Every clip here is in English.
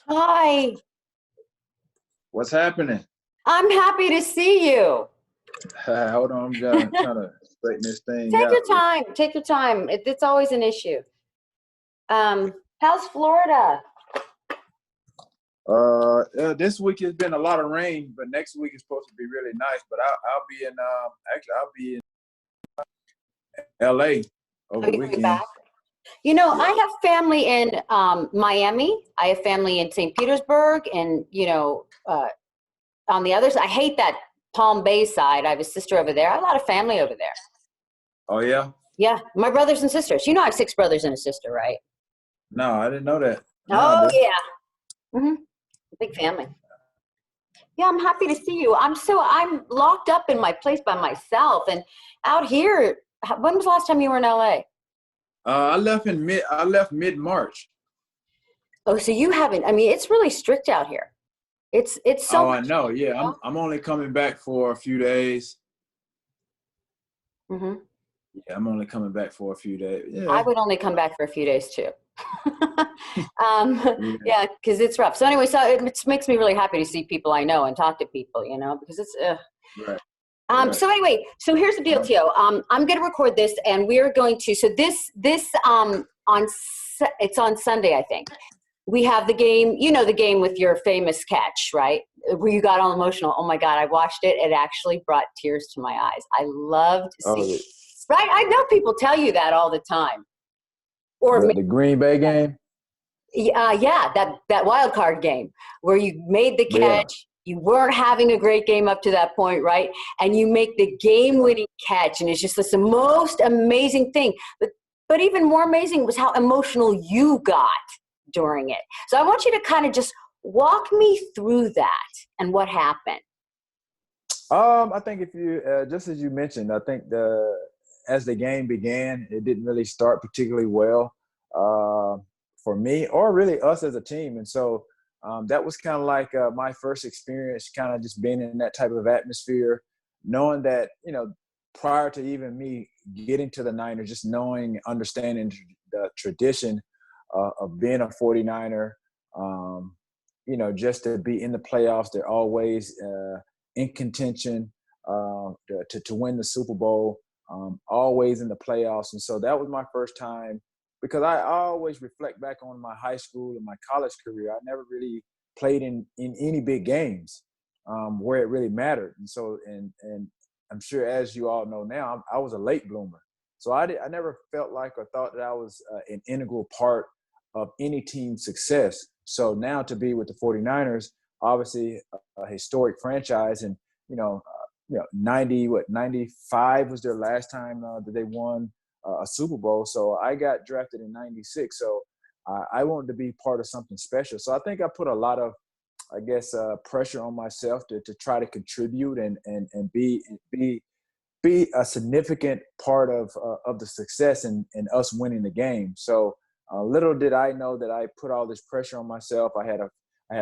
Hi, What's happening? I'm happy to see you. Hold on, I'm trying to straighten this thing Take out. your time. Take your time. It's always an issue. How's Florida? This week has been a lot of rain, but next week is supposed to be really nice. But I'll be in I'll be in LA over Are the you coming weekend. back? You know, Yeah. I have family in Miami. I have family in St. Petersburg, and on the other side, I hate that Palm Bay side. I have a sister over there. I have a lot of family over there. Oh yeah? Yeah, my brothers and sisters. You know, I have six brothers and a sister, right? No, I didn't know that. Now I Oh do. yeah, big family. Yeah, I'm happy to see you. I'm locked up in my place by myself and out here. When was the last time you were in LA? I left mid-March. Oh, so you haven't. I mean, it's really strict out here. It's so Oh, I much. know. Yeah, I'm only coming back for a few days. Hmm. Yeah, I'm only coming back for a few days. I Yeah. would only come back for a few days too. Yeah. Yeah, because it's rough. So anyway, so it makes me really happy to see people I know and talk to people, because it's Right. Right. So anyway, so here's the deal, Tio. I'm going to record this, and we're going to. So this it's on Sunday, I think. We have the game. You know the game with your famous catch, right? Where you got all emotional. Oh my God, I watched it. It actually brought tears to my eyes. I loved Oh, seeing. Right, I know people tell you that all the time. Or the Green Bay game. yeah, that wild card game where you made the Yeah. catch. You weren't having a great game up to that point, right? And you make the game-winning catch, and it's just the most amazing thing. But even more amazing was how emotional you got during it. So I want you to kind of just walk me through that and what happened. I think if you just as you mentioned, I think the as the game began, it didn't really start particularly well uh, for me or really us as a team, and so that was kind of like my first experience, kind of just being in that type of atmosphere, knowing that prior to even me getting to the Niners, just knowing, understanding the tradition of being a 49er. Just to be in the playoffs, they're always in contention to win the Super Bowl, always in the playoffs. And so that was my first time because I always reflect back on my high school and my college career. I never really played in any big games where it really mattered. And so, and I'm sure as you all know now, I was a late bloomer. So I never felt like or thought that I was an integral part of any team's success. So now to be with the 49ers, obviously a historic franchise, and 95 was their last time that they won a Super Bowl. So I got drafted in '96. So I wanted to be part of something special. So I think I put a lot of, I guess, pressure on myself to try to contribute and be a significant part of the success and us winning the game. So little did I know that I put all this pressure on myself. I had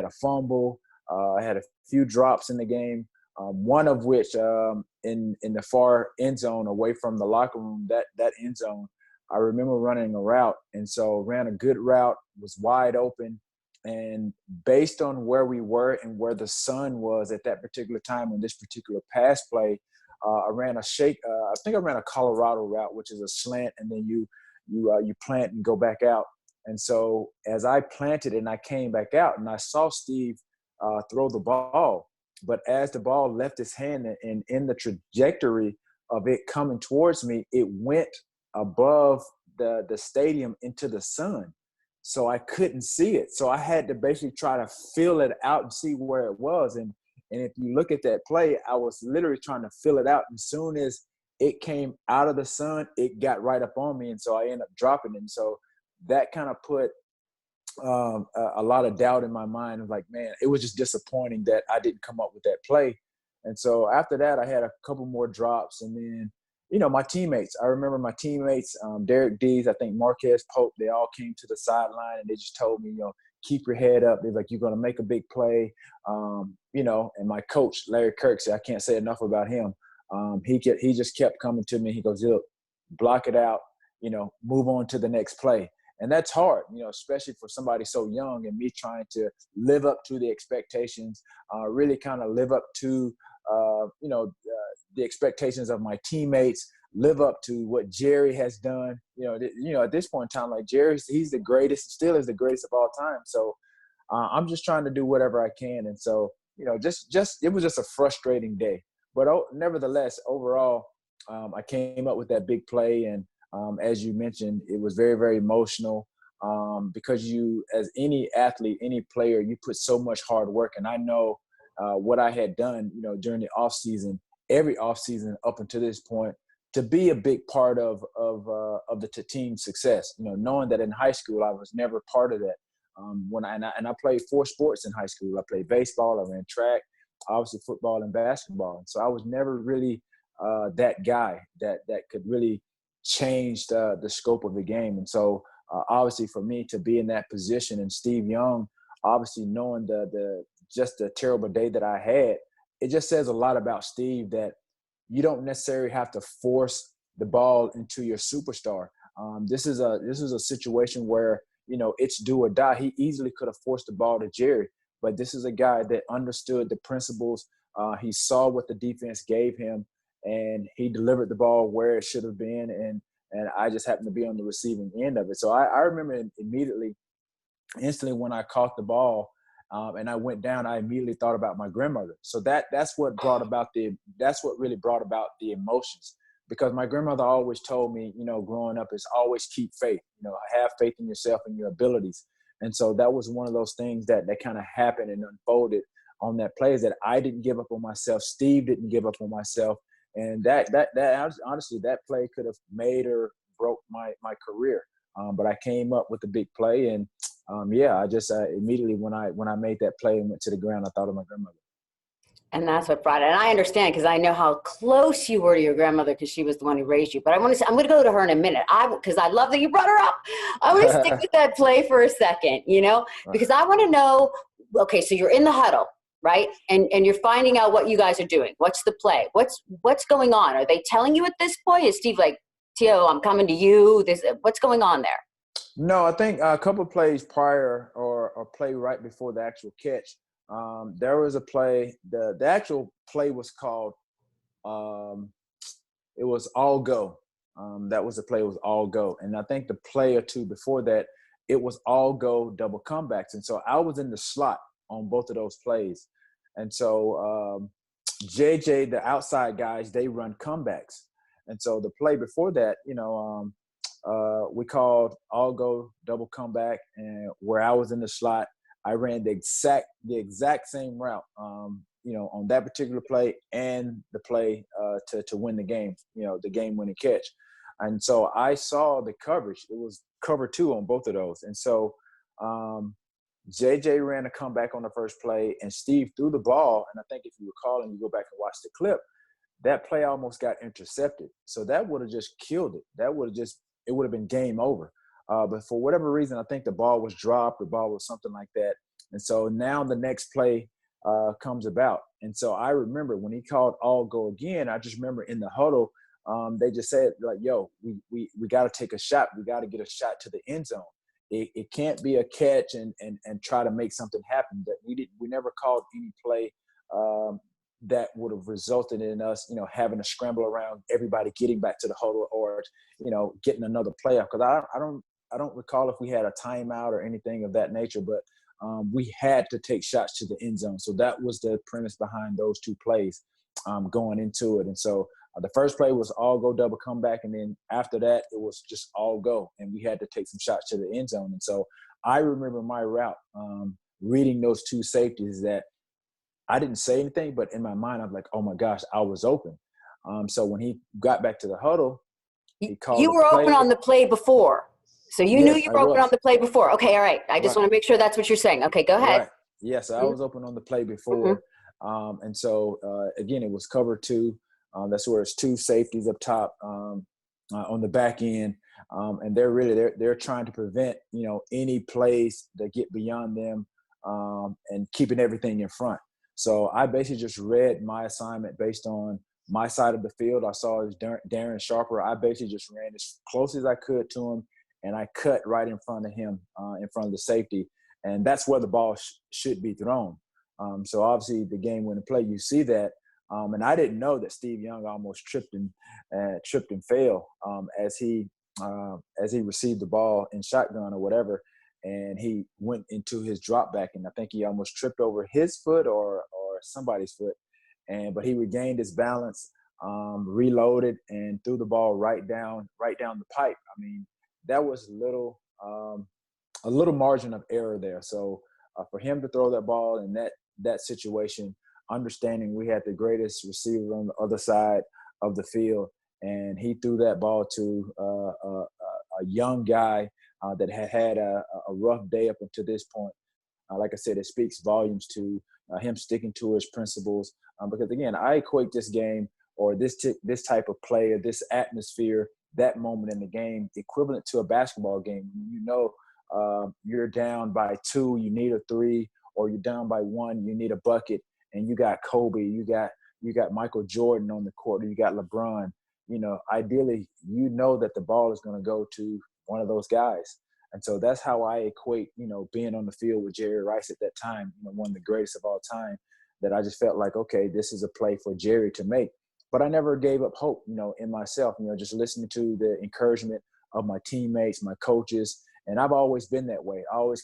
a fumble. I had a few drops in the game. One of which in the far end zone, away from the locker room, that end zone. I remember running a route, and so ran a good route, was wide open, and based on where we were and where the sun was at that particular time on this particular pass play, I ran a shake. I think I ran a Colorado route, which is a slant, and then you plant and go back out. And so as I planted and I came back out, and I saw Steve throw the ball, but as the ball left his hand and in the trajectory of it coming towards me, it went above the stadium into the sun. So I couldn't see it. So I had to basically try to feel it out and see where it was. And if you look at that play, I was literally trying to fill it out. And as soon as it came out of the sun, it got right up on me. And so I ended up dropping it. And so that kind of put a lot of doubt in my mind of like, man, it was just disappointing that I didn't come up with that play. And so after that, I had a couple more drops. And then, my teammates, I remember my teammates, Derek Dees, I think Marquez Pope, they all came to the sideline and they just told me, keep your head up. They're like, you're going to make a big play. And my coach, Larry Kirksey, I can't say enough about him. He just kept coming to me. He goes, look, block it out, move on to the next play. And that's hard, especially for somebody so young and me trying to live up to the expectations, really kind of live up to, the expectations of my teammates, live up to what Jerry has done. At this point in time, like he's the greatest, still is the greatest of all time. So I'm just trying to do whatever I can. And so, just it was just a frustrating day. But nevertheless, overall, I came up with that big play. And as you mentioned, it was very, very emotional because as any athlete, any player, you put so much hard work. And I know what I had done, during the off season, every off season up until this point, to be a big part of the team's success. Knowing that in high school I was never part of that. I played 4 sports in high school. I played baseball, I ran track, obviously football and basketball. And so I was never really that guy that could really change the scope of the game. And so obviously for me to be in that position, and Steve Young, obviously knowing the terrible day that I had, it just says a lot about Steve that you don't necessarily have to force the ball into your superstar. This is a situation where, it's do or die. He easily could have forced the ball to Jerry, but this is a guy that understood the principles. He saw what the defense gave him, and he delivered the ball where it should have been. And I just happened to be on the receiving end of it. So I remember instantly when I caught the ball, and I went down, I immediately thought about my grandmother. So that's what really brought about the emotions, because my grandmother always told me, growing up, is always keep faith, have faith in yourself and your abilities. And so that was one of those things that kind of happened and unfolded on that play, is that I didn't give up on myself. Steve didn't give up on myself. And that honestly, that play could have made or broke my career. But I came up with the big play, and I just immediately when I made that play and went to the ground, I thought of my grandmother. And that's what brought it. And I understand, because I know how close you were to your grandmother, because she was the one who raised you. But I'm going to go to her in a minute. Because I love that you brought her up. I want to stick with that play for a second, because I want to know. Okay, so you're in the huddle, right? And you're finding out what you guys are doing. What's the play? What's going on? Are they telling you at this point? Is Steve like, Tio, I'm coming to you? What's going on there? No, I think a couple of plays prior or play right before the actual catch, there was a play. The actual play was called, it was all go. That was the play, it was all go. And I think the play or two before that, it was all go double comebacks. And so I was in the slot on both of those plays. And so JJ, the outside guys, they run comebacks. And so the play before that, we called all go double comeback, and where I was in the slot, I ran the exact same route, on that particular play and the play to win the game, the game-winning catch. And so I saw the coverage. It was cover 2 on both of those. And so JJ ran a comeback on the first play, and Steve threw the ball. And I think if you recall and you go back and watch the clip, that play almost got intercepted. So that would have just killed it. It would have been game over. But for whatever reason, I think the ball was dropped, the ball was something like that. And so now the next play comes about. And so I remember when he called all go again, I just remember in the huddle, they just said, like, yo, we got to take a shot. We got to get a shot to the end zone. It can't be a catch and try to make something happen. That we never called any play that would have resulted in us, having to scramble around everybody getting back to the huddle or, getting another play off. Because I don't recall if we had a timeout or anything of that nature, but we had to take shots to the end zone. So that was the premise behind those 2 plays going into it. And so the first play was all go double comeback. And then after that, it was just all go. And we had to take some shots to the end zone. And so I remember my route reading those 2 safeties that I didn't say anything, but in my mind, I'm like, oh my gosh, I was open. So when he got back to the huddle, he called. You were open on the play before. So you knew you were open on the play before. Okay, all right. I just want to make sure that's what you're saying. Okay, go ahead. Right. Yes, I was open on the play before. And so, again, it was cover 2. That's where it's 2 safeties up top on the back end. And they're trying to prevent, any plays that get beyond them and keeping everything in front. So I basically just read my assignment based on my side of the field. I saw it was Darren Sharper. I basically just ran as close as I could to him and I cut right in front of him, in front of the safety. And that's where the ball should be thrown. So obviously the game-winning play, you see that. And I didn't know that Steve Young almost tripped and fell as he received the ball in shotgun or whatever, and he went into his drop back, and I think he almost tripped over his foot or somebody's foot, but he regained his balance, reloaded, and threw the ball right down the pipe. I mean, that was a little margin of error there. So for him to throw that ball in that situation, understanding we had the greatest receiver on the other side of the field, and he threw that ball to a young guy that had a rough day up until this point. Like I said, it speaks volumes to him sticking to his principles. Because again, I equate this game or this type of play or this atmosphere, that moment in the game, equivalent to a basketball game. You're down by 2, you need a 3, or you're down by 1, you need a bucket, and you got Kobe, you got Michael Jordan on the court, or you got LeBron. Ideally, that the ball is going to go to one of those guys. And so that's how I equate, being on the field with Jerry Rice at that time, one of the greatest of all time, that I just felt like, okay, this is a play for Jerry to make. But I never gave up hope, in myself, just listening to the encouragement of my teammates, my coaches. And I've always been that way. I always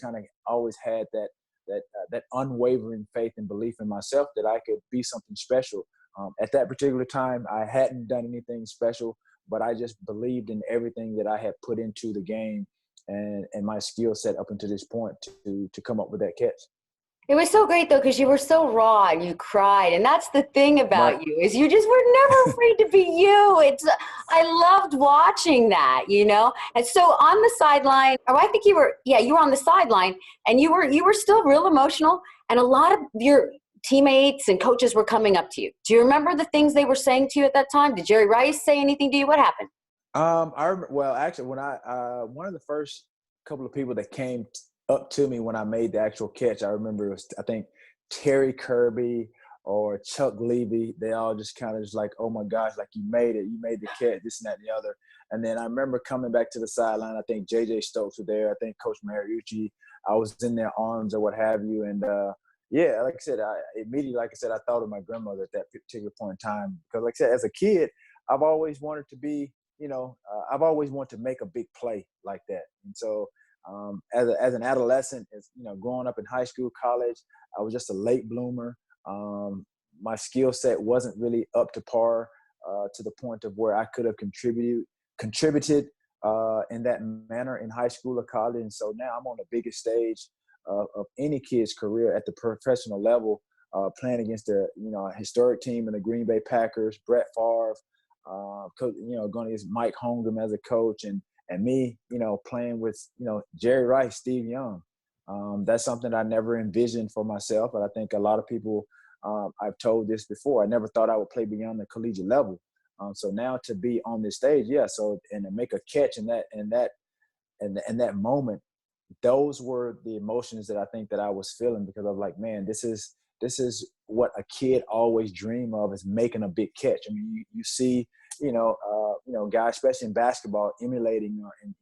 had that unwavering faith and belief in myself that I could be something special. At that particular time, I hadn't done anything special, but I just believed in everything that I had put into the game and my skill set up until this point to come up with that catch. It was so great, though, because you were so raw and you cried. And that's the thing about Right. you, is you just were never afraid to be you. I loved watching that, And so on the sideline, or I think you were on the sideline, and you were still real emotional. And a lot of your teammates and coaches were coming up to you. Do you remember the things they were saying to you at that time? Did Jerry Rice say anything to you? What happened? I remember, well, actually, when one of the first couple of people that came up to me when I made the actual catch, I remember it was, I think, Terry Kirby or Chuck Levy. They all just kind of just like, oh my gosh, like you made it, you made the catch, this and that and the other. And then I remember coming back to the sideline. I think J.J. Stokes was there. I think Coach Mariucci. I was in their arms or what have you. And yeah, like I said, I thought of my grandmother at that particular point in time. Because like I said, as a kid, I've always wanted to be, I've always wanted to make a big play like that. And so as an adolescent, growing up in high school, college, I was just a late bloomer. My skill set wasn't really up to par to the point of where I could have contributed in that manner in high school or college. And so now I'm on the biggest stage of any kid's career at the professional level, playing against a historic team in the Green Bay Packers, Brett Favre, going against Mike Holmgren as a coach, and me, playing with, Jerry Rice, Steve Young. That's something I never envisioned for myself. But I think a lot of people, I've told this before, I never thought I would play beyond the collegiate level. So now to be on this stage, and to make a catch in that moment, those were the emotions that I think that I was feeling, because I was like, man, this is what a kid always dream of, is making a big catch. I mean, you see, guys, especially in basketball, emulating and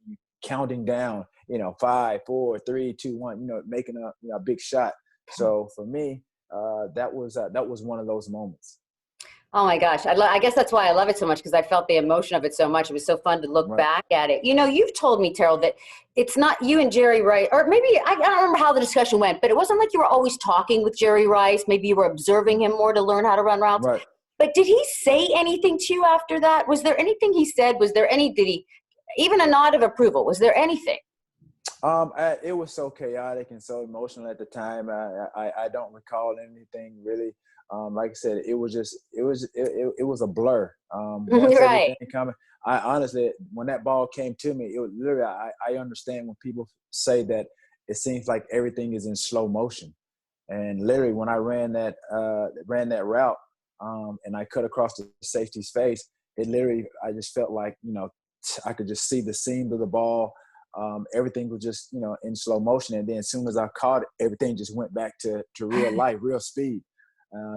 counting down, 5, 4, 3, 2, 1, making a big shot. So for me, that was one of those moments. Oh my gosh. I guess that's why I love it so much, because I felt the emotion of it so much. It was so fun to look back at it. You've told me, Terrell, that it's not you and Jerry Rice, or maybe I don't remember how the discussion went, but it wasn't like you were always talking with Jerry Rice. Maybe you were observing him more to learn how to run routes. Right. But did he say anything to you after that? Was there anything he said? Did he, even a nod of approval? Was there anything? It was so chaotic and so emotional at the time. I don't recall anything really. Like I said, it was a blur. Once Right. everything coming, I honestly, when that ball came to me, it was literally, I understand when people say that it seems like everything is in slow motion. And literally when I ran that route, and I cut across the safety's face, I just felt like, I could just see the seam of the ball. Everything was just, in slow motion. And then as soon as I caught it, everything just went back to real life, real speed.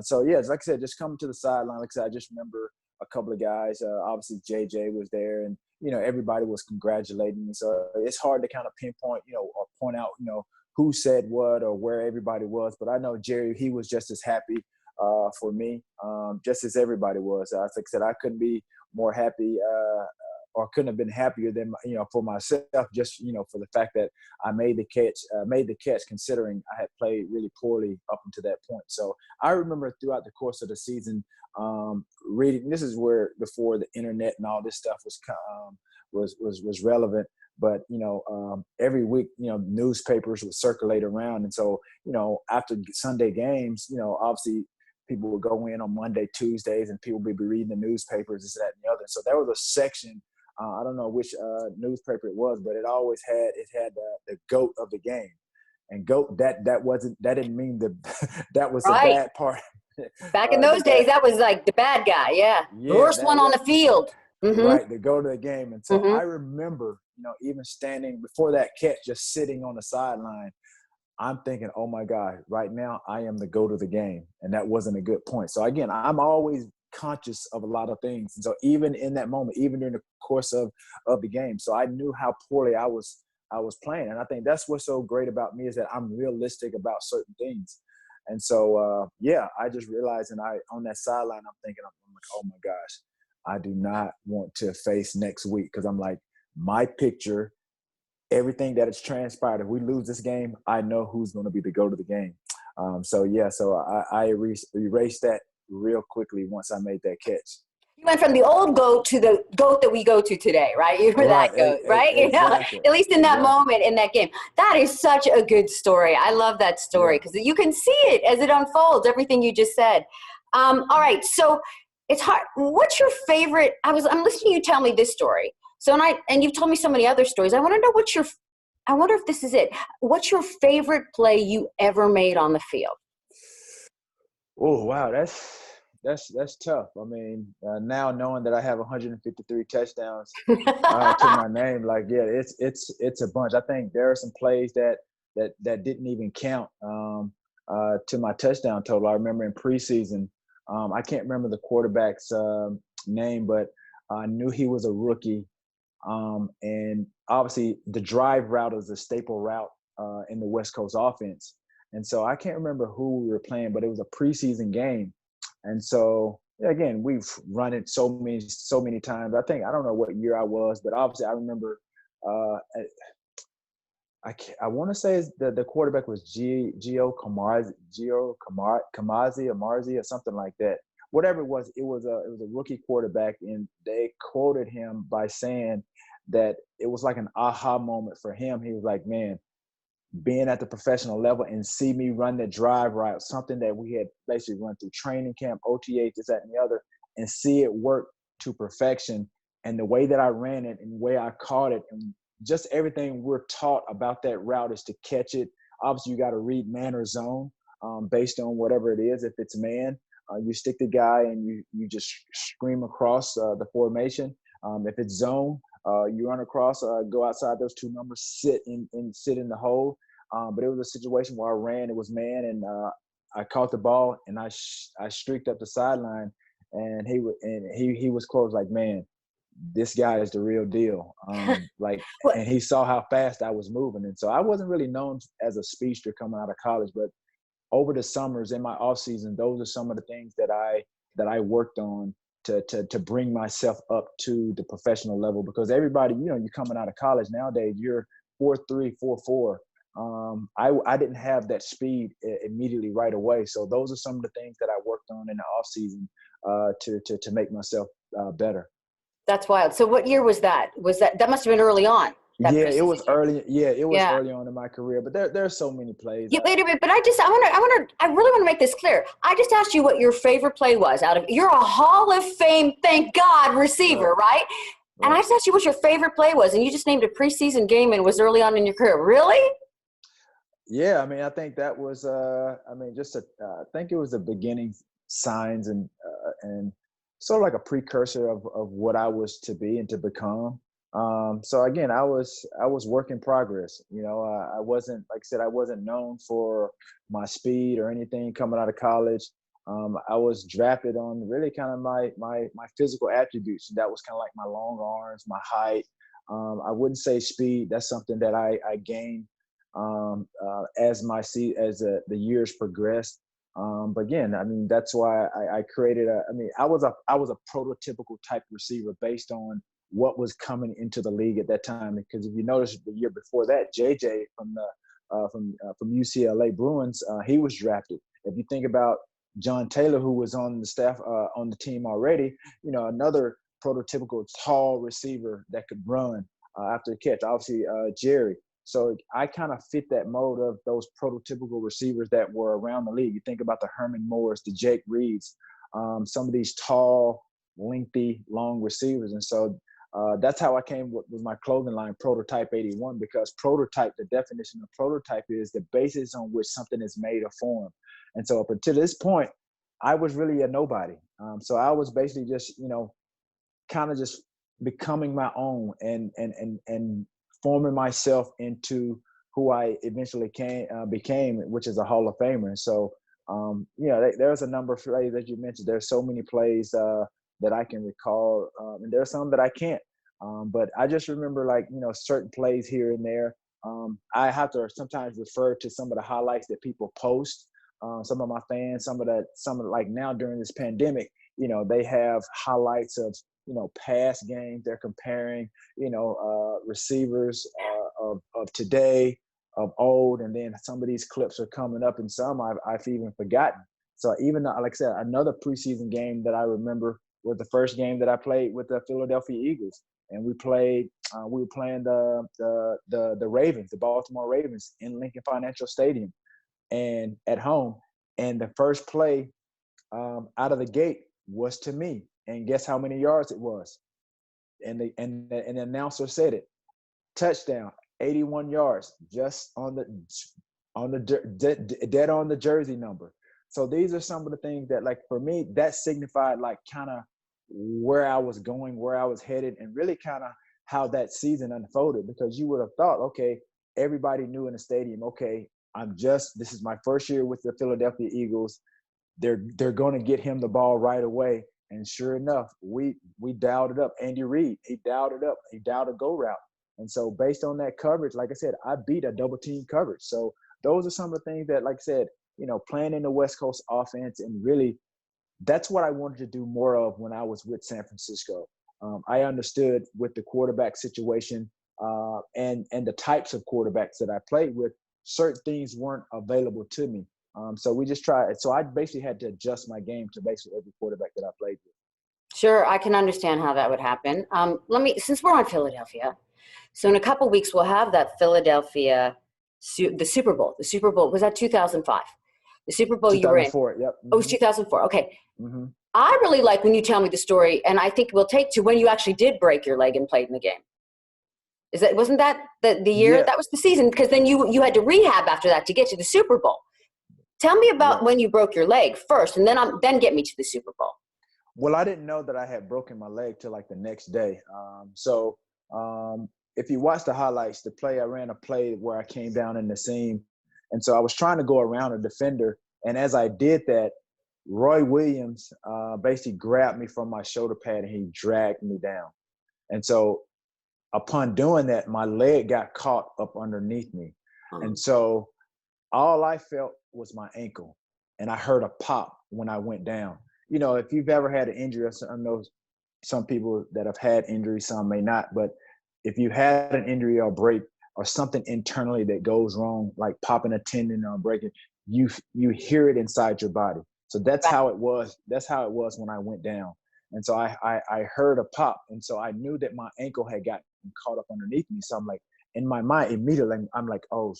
So, yeah, like I said, just coming to the sideline, like I said, I just remember a couple of guys. Obviously, JJ was there, and everybody was congratulating me. So it's hard to kind of pinpoint, or point out, who said what or where everybody was. But I know Jerry, he was just as happy for me, just as everybody was. Like I said, I couldn't be more happy. Or couldn't have been happier than for myself, just for the fact that I made the catch, considering I had played really poorly up until that point. So I remember throughout the course of the season reading. This is where before the internet and all this stuff was relevant. But every week newspapers would circulate around, and so after Sunday games, obviously people would go in on Monday, Tuesdays, and people would be reading the newspapers, this, that, and the other. So there was a section. I don't know which newspaper it was, but it always had the GOAT of the game, and GOAT that didn't mean that was right. the bad part. Back in those days, that was like the bad guy, the worst one on the field. Mm-hmm. Right, the GOAT of the game. And so I remember, even standing before that catch, just sitting on the sideline, I'm thinking, oh my God, right now I am the GOAT of the game, and that wasn't a good point. So again, I'm always conscious of a lot of things. And so even in that moment, even during the course of the game, so I knew how poorly I was playing. And I think that's what's so great about me, is that I'm realistic about certain things. And so, I just realized, and on that sideline, I'm thinking, I'm like, oh my gosh, I do not want to face next week, because I'm like, my picture, everything that has transpired, if we lose this game, I know who's going to be the GOAT of the game. So I erased that real quickly once I made that catch. You went from the old GOAT to the GOAT that we go to today, right? You were that GOAT, right? Exactly. At least in that moment, in that game. That is such a good story. I love that story because you can see it as it unfolds, everything you just said. All right, so it's hard. What's your favorite? I'm listening to you tell me this story. So and you've told me so many other stories. I want to know I wonder if this is it. What's your favorite play you ever made on the field? Oh, wow, that's tough. I mean, now knowing that I have 153 touchdowns to my name, it's a bunch. I think there are some plays that didn't even count to my touchdown total. I remember in preseason, I can't remember the quarterback's name, but I knew he was a rookie. And obviously the drive route is a staple route in the West Coast offense. And so I can't remember who we were playing, but it was a preseason game. And so, again, we've run it so many times. I don't know what year I was, but obviously I remember I want to say the quarterback was Gio Camarzi or something like that. Whatever it was a rookie quarterback, and they quoted him by saying that it was like an aha moment for him. He was like, man, being at the professional level and see me run the drive route, something that we had basically run through training camp, OTA, this, that, and the other, and see it work to perfection. And the way that I ran it and the way I caught it, and just everything we're taught about that route is to catch it. Obviously, you got to read man or zone based on whatever it is. If it's man, you stick the guy and you just scream across the formation. If it's zone, you run across, go outside those two numbers, sit in the hole. But it was a situation where I ran, it was man, and I caught the ball and I streaked up the sideline, and he was close, like, man, this guy is the real deal. And he saw how fast I was moving. And so I wasn't really known as a speedster coming out of college, but over the summers in my off season, those are some of the things that I worked on to bring myself up to the professional level, because everybody, you're coming out of college nowadays, you're 4.3, 4.4. I didn't have that speed immediately right away. So those are some of the things that I worked on in the off season to make myself better. That's wild. So what year was that? That must have been early on? It was early. Yeah, it was early on in my career, but there are so many plays. Yeah, wait a minute, but I really want to make this clear. I just asked you what your favorite play was you're a Hall of Fame, thank God, receiver, right? And I just asked you what your favorite play was, and you just named a preseason game and it was early on in your career. Really? Yeah, I mean, I think that was, I think it was the beginning signs and sort of like a precursor of what I was to be and to become. So again, I was work in progress. I wasn't, like I said, I wasn't known for my speed or anything coming out of college. I was drafted on really kind of my physical attributes. That was kind of like my long arms, my height. I wouldn't say speed. That's something that I gained as the years progressed. But again, I mean, that's why I created I was a prototypical type receiver based on what was coming into the league at that time. Because if you notice, the year before that, JJ from UCLA Bruins, he was drafted. If you think about John Taylor, who was on the staff on the team already, another prototypical tall receiver that could run after the catch. Obviously, Jerry. So I kind of fit that mold of those prototypical receivers that were around the league. You think about the Herman Moores, the Jake Reeds, some of these tall, lengthy, long receivers. And so that's how I came with my clothing line, Prototype 81, because prototype, the definition of prototype is the basis on which something is made or formed. And so up until this point, I was really a nobody. So I was basically just, kind of just becoming my own and forming myself into who I eventually became, which is a Hall of Famer. So, there's a number of plays that you mentioned. There's so many plays that I can recall, and there's some that I can't. But I just remember, certain plays here and there. I have to sometimes refer to some of the highlights that people post. Some of my fans, some of like now during this pandemic, they have highlights of past games. They're comparing, receivers of today, of old, and then some of these clips are coming up, and some I've even forgotten. So even like I said, another preseason game that I remember was the first game that I played with the Philadelphia Eagles, and we were playing the Ravens, the Baltimore Ravens, in Lincoln Financial Stadium, and at home. And the first play out of the gate was to me, and guess how many yards it was? And the announcer said it, touchdown, 81 yards, just on the dead on the jersey number. So these are some of the things that, like, for me, that signified like kind of where I was going, where I was headed, and really kind of how that season unfolded. Because you would have thought, okay, everybody knew in the stadium, okay, this is my first year with the Philadelphia Eagles. They're going to get him the ball right away. And sure enough, we dialed it up. Andy Reid, he dialed it up. He dialed a go route. And so based on that coverage, like I said, I beat a double team coverage. So those are some of the things that, like I said, playing in the West Coast offense, and really that's what I wanted to do more of when I was with San Francisco. I understood with the quarterback situation and the types of quarterbacks that I played with, certain things weren't available to me. So we just tried. So I basically had to adjust my game to basically every quarterback that I played with. Sure, I can understand how that would happen. Since we're on Philadelphia, so in a couple of weeks we'll have that Philadelphia, the Super Bowl. The Super Bowl, was that 2005? The Super Bowl you were in. 2004, yep. Oh, it was 2004. Okay. Mm-hmm. I really like when you tell me the story, and I think we'll take to when you actually did break your leg and played in the game. Wasn't that the year? Yeah. That was the season, because then you had to rehab after that to get to the Super Bowl. Tell me about when you broke your leg first, and then get me to the Super Bowl. Well, I didn't know that I had broken my leg till like the next day. If you watch the highlights, I ran a play where I came down in the seam. And so I was trying to go around a defender. And as I did that, Roy Williams basically grabbed me from my shoulder pad and he dragged me down. And so upon doing that, my leg got caught up underneath me. Mm-hmm. And so all I felt was my ankle. And I heard a pop when I went down. If you've ever had an injury, I know some people that have had injuries, some may not, but if you had an injury or break or something internally that goes wrong, like popping a tendon or breaking, you hear it inside your body. So that's how it was. That's how it was when I went down. And so I heard a pop. And so I knew that my ankle had gotten caught up underneath me. So I'm like, in my mind, immediately, I'm like, oh,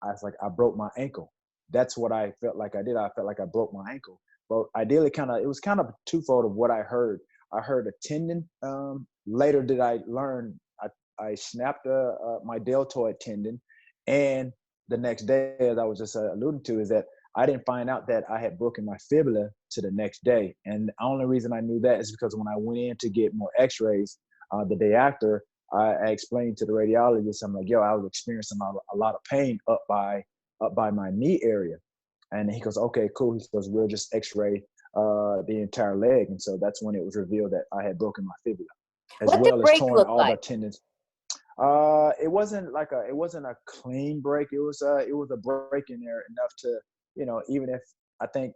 I was like, I broke my ankle. That's what I felt like I did. I felt like I broke my ankle. But ideally, it was kind of twofold of what I heard. I heard a tendon. Later did I learn I snapped my deltoid tendon. And the next day, as I was just alluding to, is that I didn't find out that I had broken my fibula to the next day. And the only reason I knew that is because when I went in to get more x-rays the day after, I explained to the radiologist, I'm like, yo, I was experiencing a lot of pain up by my knee area. And he goes, okay, cool. He goes, we'll just x-ray the entire leg. And so that's when it was revealed that I had broken my fibula, as What did well as break torn look all like? the tendons. It wasn't a clean break. It was a break in there enough to, even if I think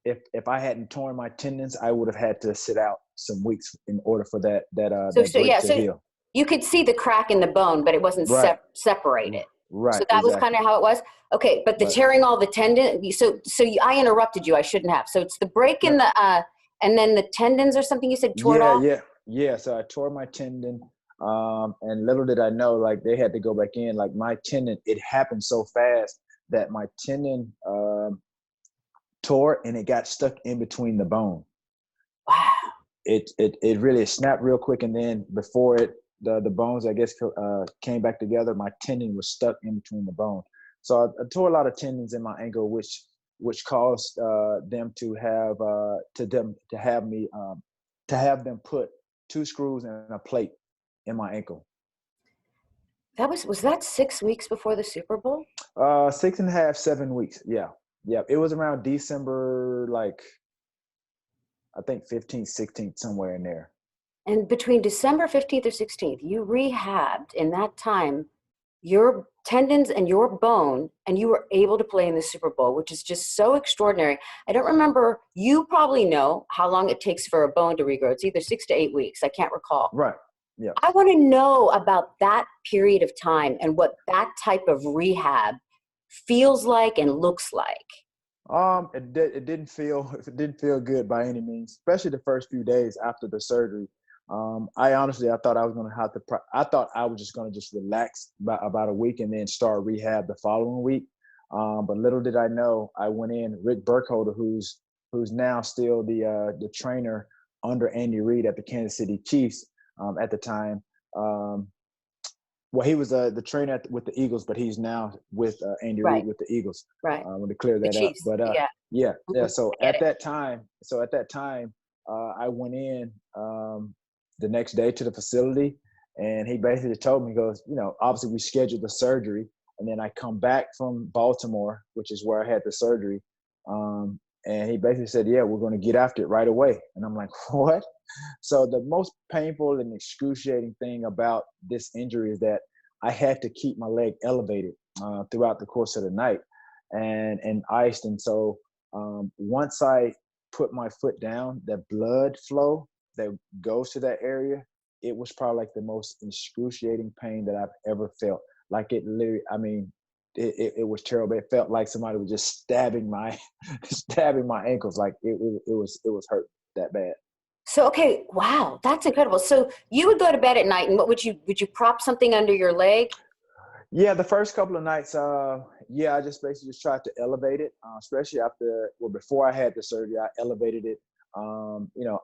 if I hadn't torn my tendons, I would have had to sit out some weeks in order for that break to So heal. you could see the crack in the bone, but it wasn't Right. separated. So Right. that was kind Exactly. of how it was. Okay, but the But tearing all the tendon. I interrupted you. I shouldn't have. So it's the break in no, the and then the tendons or something you said tore it yeah, off. yeah, yeah. So I tore my tendon, and little did I know, like they had to go back in. Like my tendon, it happened so fast that my tendon tore and it got stuck in between the bone. Wow. It really snapped real quick, and then before the bones, I guess, came back together, my tendon was stuck in between the bone. So I tore a lot of tendons in my ankle, which caused them to have them put 2 screws and a plate in my ankle. Was that 6 weeks before the Super Bowl? 6.5, 7 weeks. Yeah. Yeah. It was around December, like I think 15th, 16th, somewhere in there. And between December 15th or 16th, you rehabbed in that time your tendons and your bone, and you were able to play in the Super Bowl, which is just so extraordinary. I don't remember, you probably know how long it takes for a bone to regrow. It's either 6 to 8 weeks. I can't recall. Right. Yeah. I want to know about that period of time and what that type of rehab feels like and looks like. It didn't feel good by any means, especially the first few days after the surgery. I thought I was going to I thought I was just going to just relax about a week and then start rehab the following week. But little did I know, I went in. Rick Burkholder, who's now still the trainer under Andy Reid at the Kansas City Chiefs at the time. Well, he was the trainer with the Eagles, but he's now with Andy Reid Right, with the Eagles. right. I want to clear The that up. Chiefs. But Yeah. yeah. Mhm. So I get at it. that time, I went in the next day to the facility, and he basically told me, he goes, obviously we scheduled the surgery, and then I come back from Baltimore, which is where I had the surgery, and he basically said, yeah, we're going to get after it right away. And I'm like, what? So the most painful and excruciating thing about this injury is that I had to keep my leg elevated throughout the course of the night and iced. And so once I put my foot down, the blood flow that goes to that area, it was probably like the most excruciating pain that I've ever felt. Like it literally, I mean, it was terrible. It felt like somebody was just stabbing my ankles. Like it was hurt that bad. So, okay, wow, that's incredible. So you would go to bed at night, and what would you prop something under your leg? Yeah, the first couple of nights, I just basically just tried to elevate it, especially before I had the surgery, I elevated it,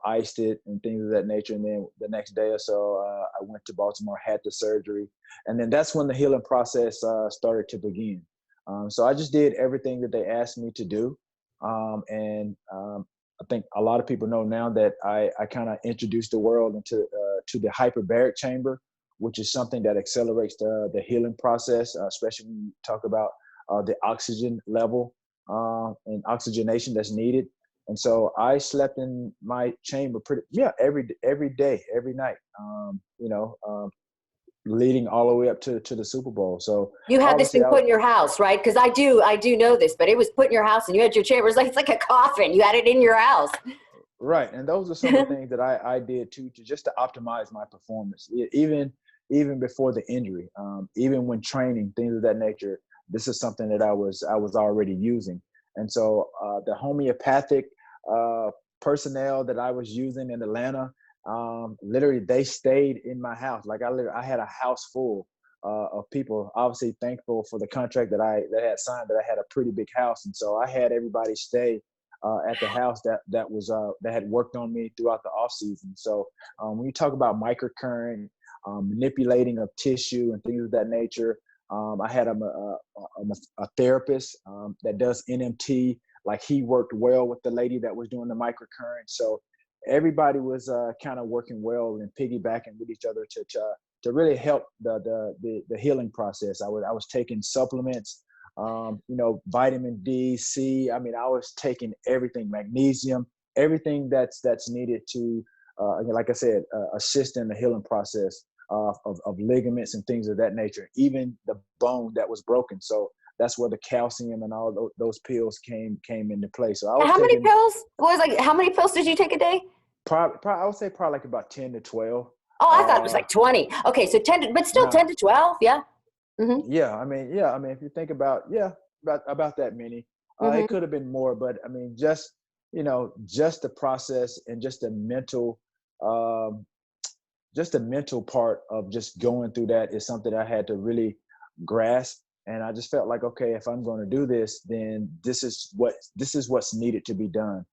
iced it and things of that nature. And then the next day or so, I went to Baltimore, had the surgery. And then that's when the healing process started to begin. So I just did everything that they asked me to do. I think a lot of people know now that I kind of introduced the world to the hyperbaric chamber, which is something that accelerates the healing process, especially when you talk about the oxygen level and oxygenation that's needed. And so I slept in my chamber every day, every night, leading all the way up to the Super Bowl. So You had this obviously thing put in your house, right? Because I do know this, but it was put in your house, and you had your chamber. It's like a coffin. You had it in your house. right. And those are some of the things that I did too, to optimize my performance, even before the injury, even when training, things of that nature. This is something that I was already using. And so the homeopathic personnel that I was using in Atlanta, literally they stayed in my house. Like I had a house full of people, obviously thankful for the contract that I had signed, that I had a pretty big house. And so I had everybody stay at the house that had worked on me throughout the off season. So when you talk about microcurrent, manipulating of tissue and things of that nature, I had a therapist that does NMT. Like he worked well with the lady that was doing the microcurrent. So everybody was kind of working well and piggybacking with each other to really help the healing process. I was taking supplements vitamin D, C. I mean, I was taking everything, magnesium, everything that's needed to, like I said, assist in the healing process of ligaments and things of that nature, even the bone that was broken. So that's where the calcium and all those pills came into play. So I was How many taking pills? How many pills did you take a day? probably I would say probably like about 10 to 12. Oh, I thought it was like 20. Okay, so 10, but still Now, 10 to 12. Yeah. Mm-hmm. yeah, I mean, if you think about, about that many, it Mm-hmm. could have been more, but I mean, just the process and um, just the mental part of just going through that is something I had to really grasp. And I just felt like, okay, if I'm going to do this, then this is what's needed to be done.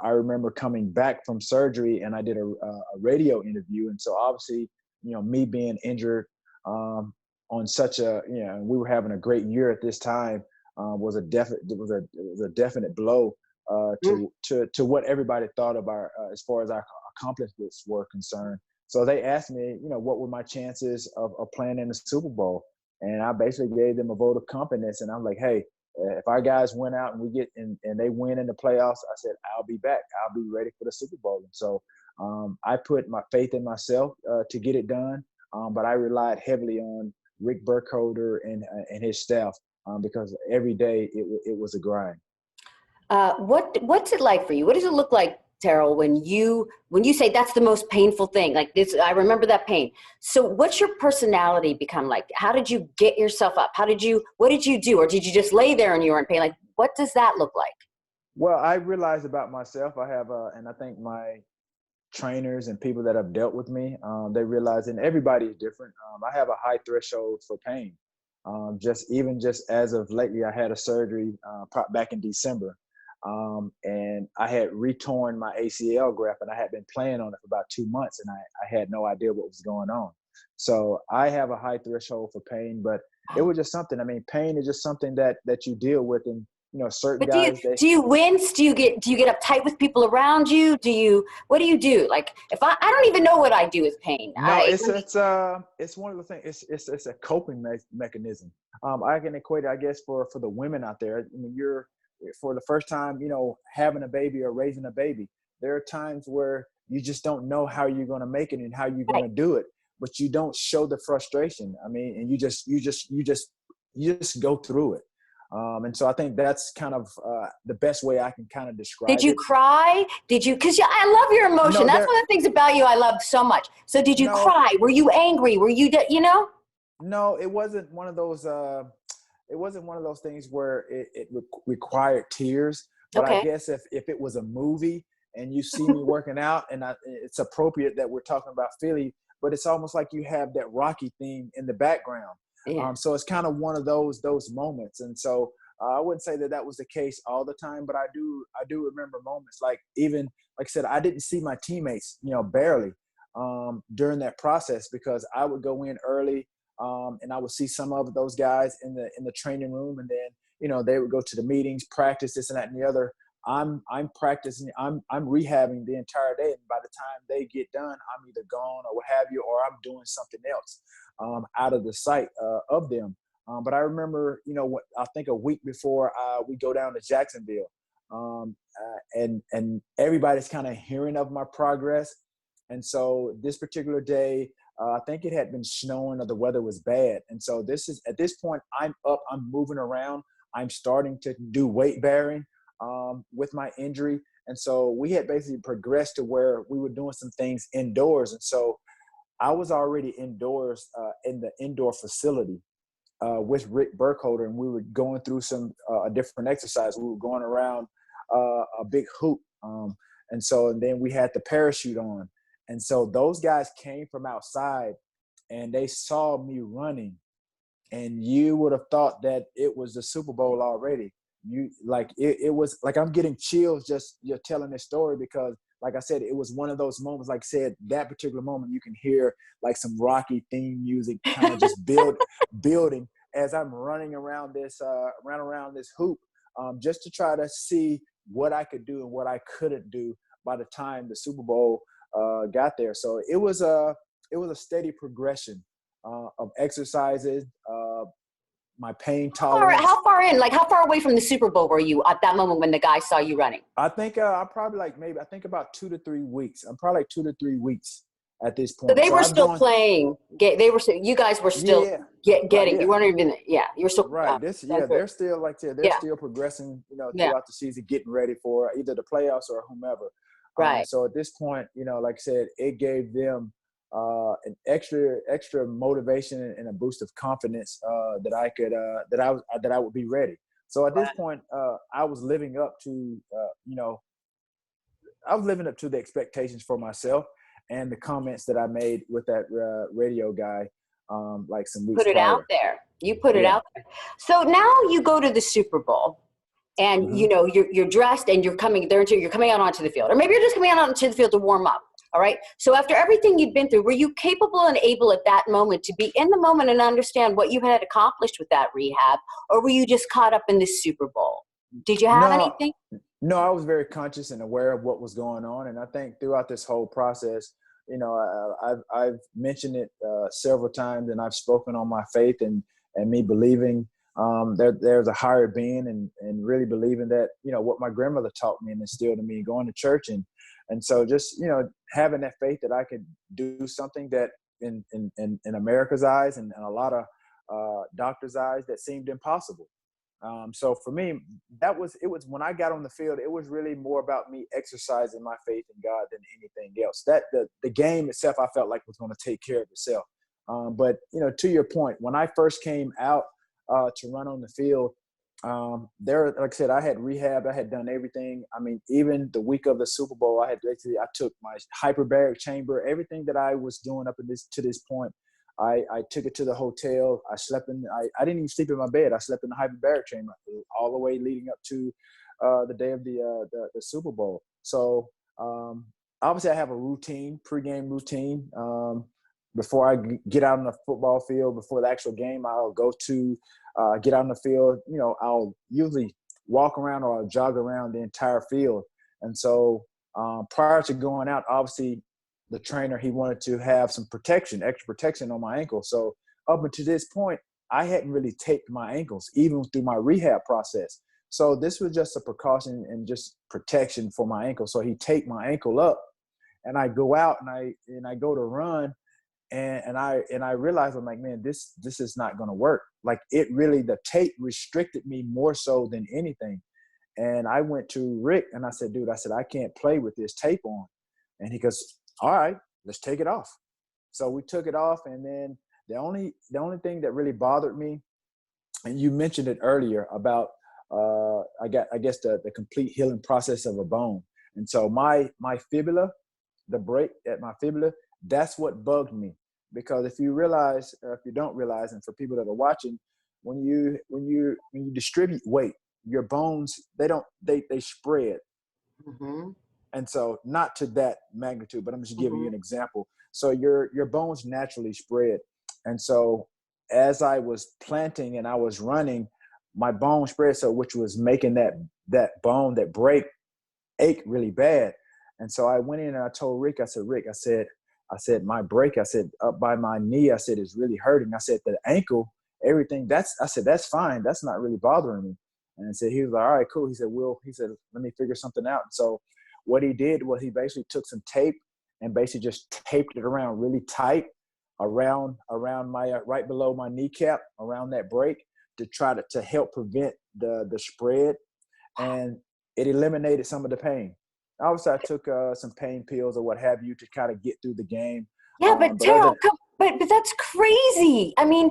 I remember coming back from surgery and I did a radio interview. And so obviously, me being injured, on such a, we were having a great year at this time, was a definite blow to what everybody thought of our as far as our accomplishments were concerned. So they asked me, what were my chances of playing in the Super Bowl, and I basically gave them a vote of confidence, and I'm like, hey, if our guys went out and we get and they win in the playoffs, I said I'll be back. I'll be ready for the Super Bowl. And so I put my faith in myself to get it done, but I relied heavily on Rick Burkholder and his staff because every day it was a grind. What's it like for you? What does it look like, Terrell, when you say that's the most painful thing? Like this, I remember that pain. So what's your personality become like? How did you get yourself up? What did you do? Or did you just lay there and you were in pain? Like, what does that look like? Well, I realized about myself, I have, and I think my trainers and people that have dealt with me, they realize, and everybody is different. I have a high threshold for pain. Just as of lately, I had a surgery back in December. And I had retorn my ACL graft, and I had been playing on it for about 2 months, and I had no idea what was going on. So I have a high threshold for pain, but it was just something. I mean, pain is just something that you deal with, and certain But guys do you wince? Do you get uptight with people around you? What do you do? Like if I don't even know what I do with pain. no, it's one of the things. It's a coping mechanism. I can equate it, I guess, for the women out there. I mean, you're for the first time, having a baby or raising a baby. There are times where you just don't know how you're going to make it and how you're going Right. to do it, but you don't show the frustration. I mean, and you just go through it. And so I think that's kind of the best way I can kind of Did describe you it. cry? Because I love your emotion. No, That's one of the things about you I love so much. So did you no, cry? Were you angry? Were you, no, it wasn't one of those. It wasn't one of those things where it required tears. But I Okay. guess if it was a movie and you see me working out, and it's appropriate that we're talking about Philly, but it's almost like you have that Rocky theme in the background. Yeah. So it's kind of one of those moments. And so I wouldn't say that was the case all the time, but I do remember moments like, even like I said, I didn't see my teammates, barely during that process, because I would go in early. And I would see some of those guys in the training room, and then they would go to the meetings, practice this and that and the other. I'm practicing, I'm rehabbing the entire day, and by the time they get done, I'm either gone or what have you, or I'm doing something else out of the sight of them. But I remember, I think a week before we go down to Jacksonville, and everybody's kind of hearing of my progress, and so this particular day. I think it had been snowing or the weather was bad. And so at this point, I'm up, I'm moving around. I'm starting to do weight bearing with my injury. And so we had basically progressed to where we were doing some things indoors. And so I was already indoors in the indoor facility with Rick Burkholder, and we were going through some a different exercise. We were going around a big hoop. And then we had the parachute on. And so those guys came from outside and they saw me running, and you would have thought that it was the Super Bowl already. It was like, I'm getting chills just you're telling this story, because like I said, it was one of those moments, like I said, that particular moment, you can hear like some Rocky theme music kind of just building as I'm running around this hoop, just to try to see what I could do and what I couldn't do by the time the Super Bowl got there. So it was a steady progression of exercises, my pain How tolerance. far in? Like, how far away from the Super Bowl were you at that moment when the guy saw you running? I think I'm probably like I think about 2 to 3 weeks. I'm probably like 2 to 3 weeks at this So point. they So were I've still gone, playing. You guys were still yeah, right, getting. yeah. You weren't even. Yeah, you were still. Right. They're still they're Yeah, still progressing, yeah, throughout the season, getting ready for either the playoffs or whomever. right. So at this point, like I said, it gave them an extra motivation and a boost of confidence that I could that I would be ready. So at this point, I was living up to I was living up to the expectations for myself and the comments that I made with that radio guy like some weeks Put it out prior. there. You put it Yeah. out there. So now you go to the Super Bowl, and Hmm. you're dressed, and you're coming out onto the field, or maybe you're just coming out onto the field to warm up. All right. So after everything you'd been through, were you capable and able at that moment to be in the moment and understand what you had accomplished with that rehab, or were you just caught up in the Super Bowl? Did you have No, anything? no, I was very conscious and aware of what was going on, and I think throughout this whole process, I've mentioned it several times, and I've spoken on my faith and me believing there's a higher being, and really believing that what my grandmother taught me and instilled in me, going to church, and so just having that faith that I could do something that in America's eyes and a lot of doctors' eyes that seemed impossible. So for me, it was when I got on the field, it was really more about me exercising my faith in God than anything else. That the game itself, I felt like was going to take care of itself. But to your point, when I first came out to run on the field, like I said, I had rehab. I had done everything. I mean, even the week of the Super Bowl, I took my hyperbaric chamber, everything that I was doing to this point. I took it to the hotel. I didn't even sleep in my bed. I slept in the hyperbaric chamber all the way leading up to the day of the Super Bowl. So obviously I have a routine, pregame routine. Before I get out on the football field, before the actual game, I'll go to get out on the field. I'll usually walk around or I'll jog around the entire field. And so prior to going out, obviously the trainer, he wanted to have some extra protection on my ankle. So up until this point, I hadn't really taped my ankles, even through my rehab process. So this was just a precaution and just protection for my ankle. So he taped my ankle up, and I go out and I go to run, and I realized, I'm like, man, this is not going to work. Like, the tape restricted me more so than anything. And I went to Rick and I said, dude, I can't play with this tape on. And he goes, all right, let's take it off. So we took it off, and then the only thing that really bothered me, and you mentioned it earlier about I guess the complete healing process of a bone. And so my fibula, the break at my fibula, that's what bugged me. Because if you realize, or if you don't realize, and for people that are watching, when you distribute weight, your bones, they spread. Mm-hmm. And so, not to that magnitude, but I'm just giving you Mm-hmm. an example. So your bones naturally spread. And so as I was planting and I was running, my bone spread, so which was making that bone, that break, ache really bad. And so I went in and I told Rick, I said, Rick, I said, my break, I said, up by my knee, I said, is really hurting. I said, the ankle, everything, I said, that's fine. That's not really bothering me. And I said, he was like, all right, cool. He said, let me figure something out. And so what he did was he basically took some tape and basically just taped it around really tight around my right below my kneecap, around that break, to try to help prevent the spread. And it eliminated some of the pain. Obviously, I took some pain pills or what have you to kind of get through the game. Yeah, but But other Terrell, but that's crazy. I mean,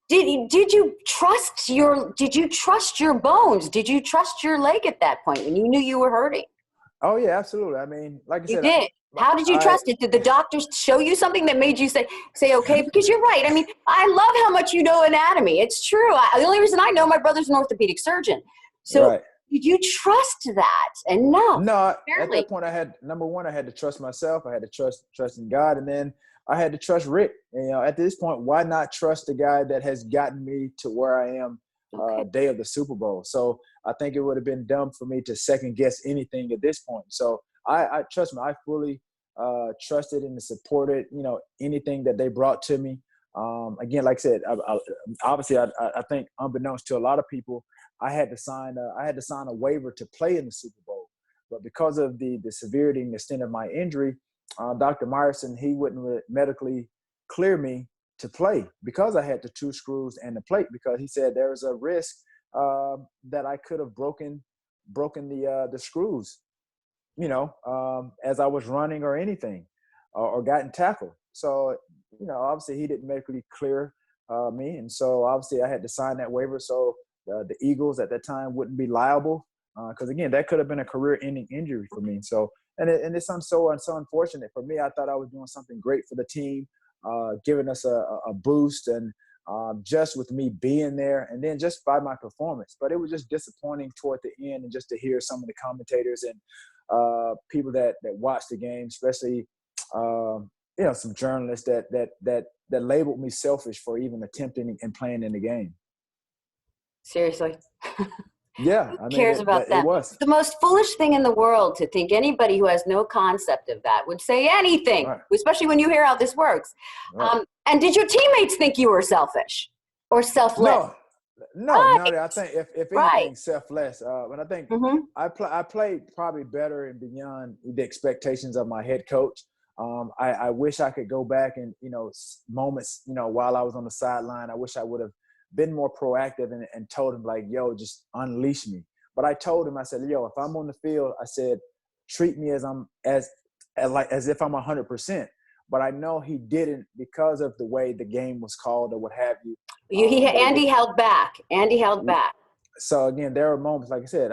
did you trust your bones? Did you trust your leg at that point when you knew you were hurting? Oh yeah, absolutely. I mean, like I You said, did. How did you I trust it? Did the doctors show you something that made you say okay? Because you're right. I mean, I love how much you know anatomy. It's true. The only reason I know, my brother's an orthopedic surgeon. So right. did you trust that? And no, No, at apparently. that point, I had number one, I had to trust myself. I had to trust in God, and then I had to trust Rick. And, at this point, why not trust the guy that has gotten me to where I am Okay. day of the Super Bowl? So I think it would have been dumb for me to second guess anything at this point. So I trust me. I fully trusted and supported anything that they brought to me. Again, like I said, obviously, I think unbeknownst to a lot of people, I had to sign a waiver to play in the Super Bowl. But because of the severity and extent of my injury, Dr. Myerson, he wouldn't medically clear me to play because I had the 2 screws and the plate, because he said there was a risk that I could have broken the screws, as I was running or anything, or gotten tackled. So, obviously he didn't medically clear me. And so obviously I had to sign that waiver. So the Eagles at that time wouldn't be liable. Because again, that could have been a career-ending injury for me. So, and it's so unfortunate for me. I thought I was doing something great for the team, giving us a boost, and just with me being there, and then just by my performance. But it was just disappointing toward the end, and just to hear some of the commentators and people that watched the game, especially some journalists that labeled me selfish for even attempting and playing in the game. Seriously. Yeah, Who cares about that? It was the most foolish thing in the world to think anybody who has no concept of that would say anything, right. Especially when you hear how this works. Right. And did your teammates think you were selfish or selfless? No, right. I think if anything, right. selfless. But I think Mm-hmm. I played probably better and beyond the expectations of my head coach. I wish I could go back and moments while I was on the sideline, I wish I would have been more proactive and told him, like, yo, just unleash me. But I told him, I said, yo, if I'm on the field, I said, treat me as if I'm 100%. But I know he didn't, because of the way the game was called or what have you. Andy held back. So again, there were moments, like I said,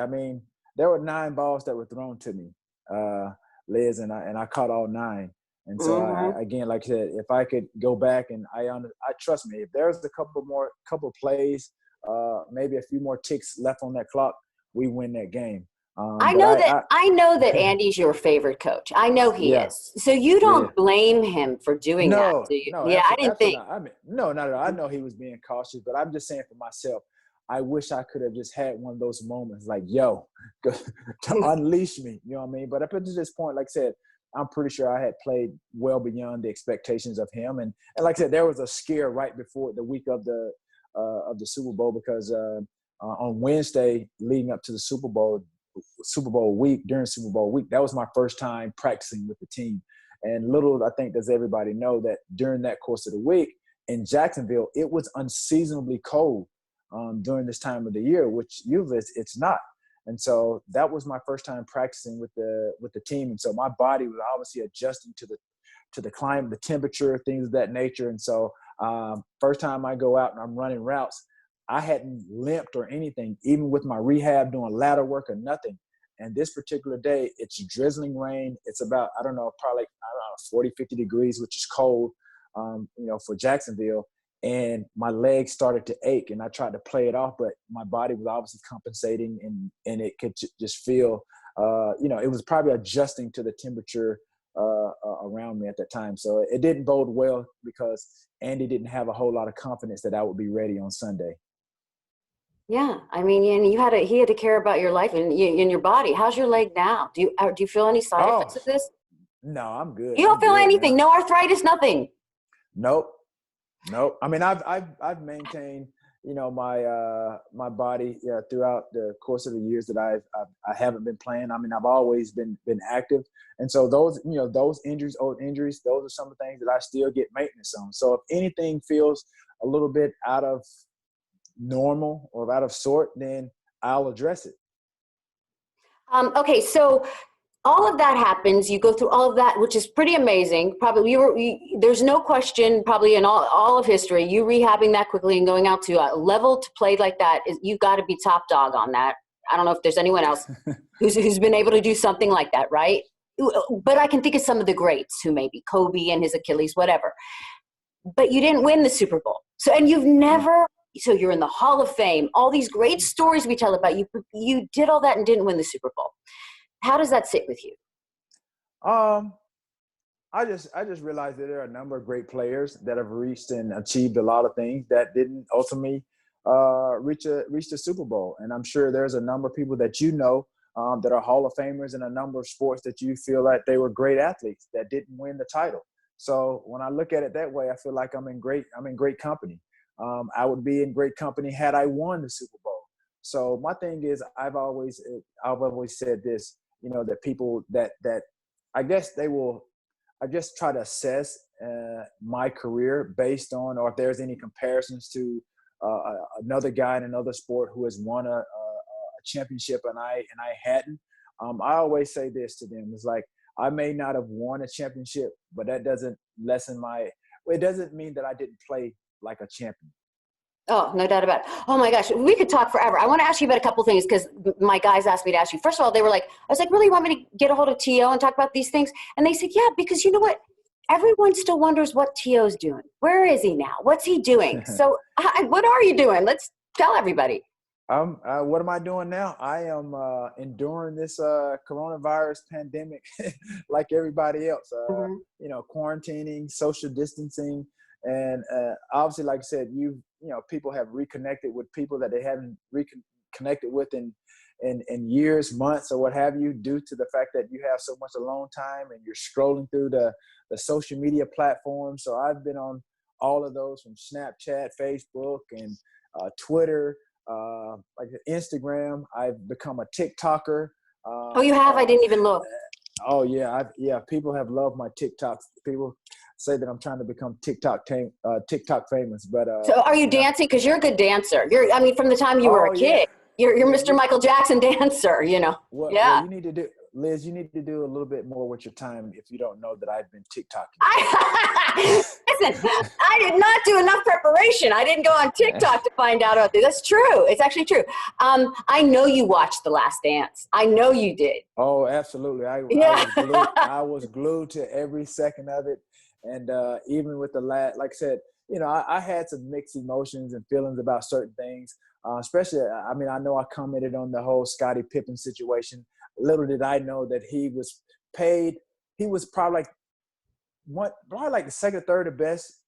there were 9 balls that were thrown to me, Liz, and I caught all 9. And so again, like I said, if I could go back and I trust me, if there's a couple plays, maybe a few more ticks left on that clock, we win that game. I know that Andy's your favorite coach. I know he is. So you don't blame him for doing that, do you? No, yeah, I didn't think. Not. No, not at all. I know he was being cautious, but I'm just saying for myself, I wish I could have just had one of those moments, like, yo, to unleash me. You know what I mean? But up to this point, like I said, I'm pretty sure I had played well beyond the expectations of him. And like I said, there was a scare right before the week of the Super Bowl, because on Wednesday leading up to the Super Bowl week, during Super Bowl week, that was my first time practicing with the team. And little, I think, does everybody know that during that course of the week in Jacksonville, it was unseasonably cold during this time of the year, which usually it's not. And so that was my first time practicing with the team. And so my body was obviously adjusting to the climate, the temperature, things of that nature. And so first time I go out and I'm running routes, I hadn't limped or anything, even with my rehab, doing ladder work or nothing. And this particular day, it's drizzling rain. It's about, probably 40, 50 degrees, which is cold, for Jacksonville. And my legs started to ache, and I tried to play it off, but my body was obviously compensating, and it could just feel, it was probably adjusting to the temperature around me at that time. So it didn't bode well, because Andy didn't have a whole lot of confidence that I would be ready on Sunday. Yeah, and he had to care about your life and your body. How's your leg now? Do you feel any side effects of this? No, I'm good. You don't feel anything? Man. No arthritis, nothing? Nope. I've maintained, my body throughout the course of the years that I haven't been playing. I've always been active, and so those old injuries, those are some of the things that I still get maintenance on. So if anything feels a little bit out of normal or out of sort, then I'll address it. Okay, so all of that happens. You go through all of that, which is pretty amazing. Probably there's no question, probably in all of history, you rehabbing that quickly and going out to a level to play like that, you've got to be top dog on that. I don't know if there's anyone else who's been able to do something like that, right? But I can think of some of the greats who maybe Kobe and his Achilles, whatever. But you didn't win the Super Bowl. So you're in the Hall of Fame. All these great stories we tell about you. You did all that and didn't win the Super Bowl. How does that sit with you? I just realized that there are a number of great players that have reached and achieved a lot of things that didn't ultimately reach the Super Bowl. And I'm sure there's a number of people that that are Hall of Famers in a number of sports that you feel like they were great athletes that didn't win the title. So when I look at it that way, I feel like I'm in great company. I would be in great company had I won the Super Bowl. So my thing is, I've always said this, that people that I guess they will, I just try to assess my career based on, or if there's any comparisons to another guy in another sport who has won a championship and I hadn't. I always say this to them: it's like, I may not have won a championship, but that doesn't lessen it doesn't mean that I didn't play like a champion. Oh, no doubt about it. Oh my gosh, we could talk forever. I want to ask you about a couple things because my guys asked me to ask you. First of all, they were like, I was like, really, you want me to get a hold of T.O. and talk about these things? And they said, yeah, because you know what? Everyone still wonders what T.O.'s doing. Where is he now? What's he doing? So what are you doing? Let's tell everybody. What am I doing now? I am enduring this coronavirus pandemic like everybody else. Quarantining, social distancing, and obviously, like I said, people have reconnected with people that they haven't reconnected with in years, months, or what have you, due to the fact that you have so much alone time and you're scrolling through the social media platforms. So I've been on all of those, from Snapchat, Facebook, and Twitter. Like Instagram. I've become a TikToker. Oh, you have? I didn't even look. Oh yeah, people have loved my TikToks. People say that I'm trying to become TikTok famous. But so are you dancing? Because you're a good dancer. From the time you were a kid, you're Mr. Michael Jackson dancer. Well, you need to do, Liz. You need to do a little bit more with your time if you don't know that I've been TikToking. Listen, I did not do enough preparation. I didn't go on TikTok to find out about this. That's true. It's actually true. I know you watched The Last Dance. I know you did. Oh, absolutely. I was glued to every second of it. And even with the last, like I said, I had some mixed emotions and feelings about certain things. Especially, I know I commented on the whole Scottie Pippen situation. Little did I know that he was paid. He was probably like the second or third best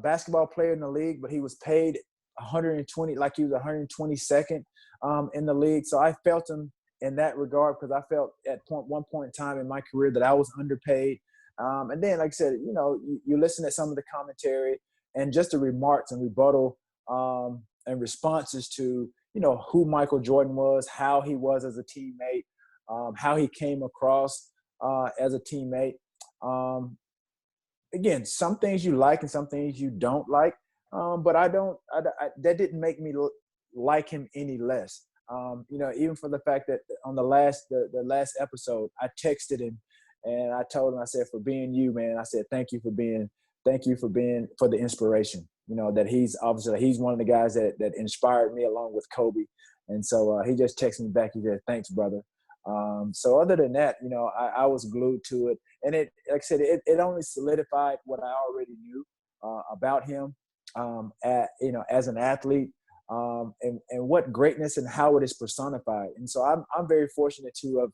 basketball player in the league, but he was paid 120, like he was 122nd in the league. So I felt him in that regard, because I felt at one point in time in my career that I was underpaid. And then, like I said, you listen to some of the commentary and just the remarks and rebuttal and responses to, who Michael Jordan was, how he was as a teammate, how he came across as a teammate. Again, some things you like and some things you don't like, but that didn't make me like him any less. Even for the fact that on the last episode, I texted him and I told him, I said, for being you, man, I said, thank you for the inspiration, that he's one of the guys that inspired me along with Kobe. And so he just texted me back. He said, thanks, brother. So other than that, I was glued to it. And it, like I said, it only solidified what I already knew about him, as an athlete, and what greatness and how it is personified. And so I'm very fortunate to have,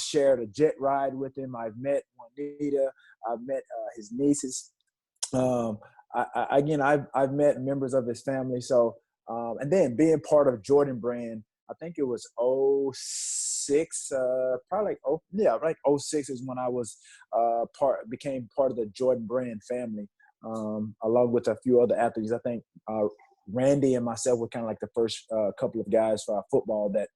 shared a jet ride with him. I've met Juanita. I've met his nieces. I've met members of his family. So, and then being part of Jordan Brand, I think it was 06, like 06 is when I was became part of the Jordan Brand family, along with a few other athletes. I think Randy and myself were kind of like the first couple of guys for our football that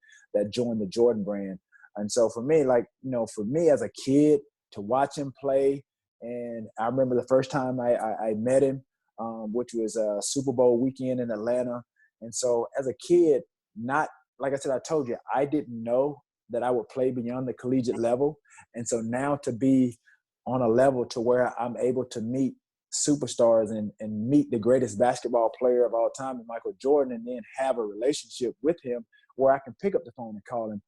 joined the Jordan Brand. And so for me, for me as a kid to watch him play, and I remember the first time I met him, which was a Super Bowl weekend in Atlanta. And so as a kid, like I said, I told you, I didn't know that I would play beyond the collegiate level. And so now to be on a level to where I'm able to meet superstars and meet the greatest basketball player of all time, Michael Jordan, and then have a relationship with him where I can pick up the phone and call him,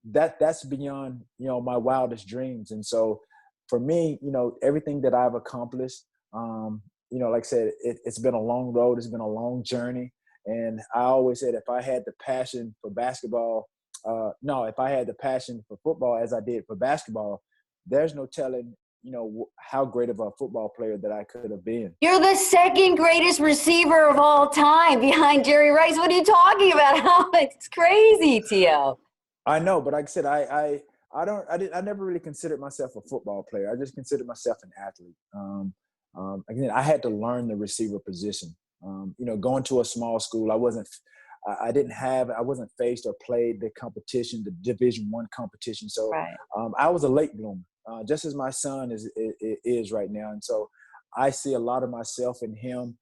that's beyond, my wildest dreams. And so for me, everything that I've accomplished, like I said, it's been a long road. It's been a long journey. And I always said, if I had the passion for basketball, if I had the passion for football as I did for basketball, there's no telling, how great of a football player that I could have been. You're the second greatest receiver of all time behind Jerry Rice. What are you talking about? It's crazy, T.O. I know, but like I said, I I never really considered myself a football player. I just considered myself an athlete. Again, I had to learn the receiver position. Going to a small school, I wasn't faced or played the competition, the Division I competition. So Right. I was a late bloomer, just as my son is right now. And so I see a lot of myself in him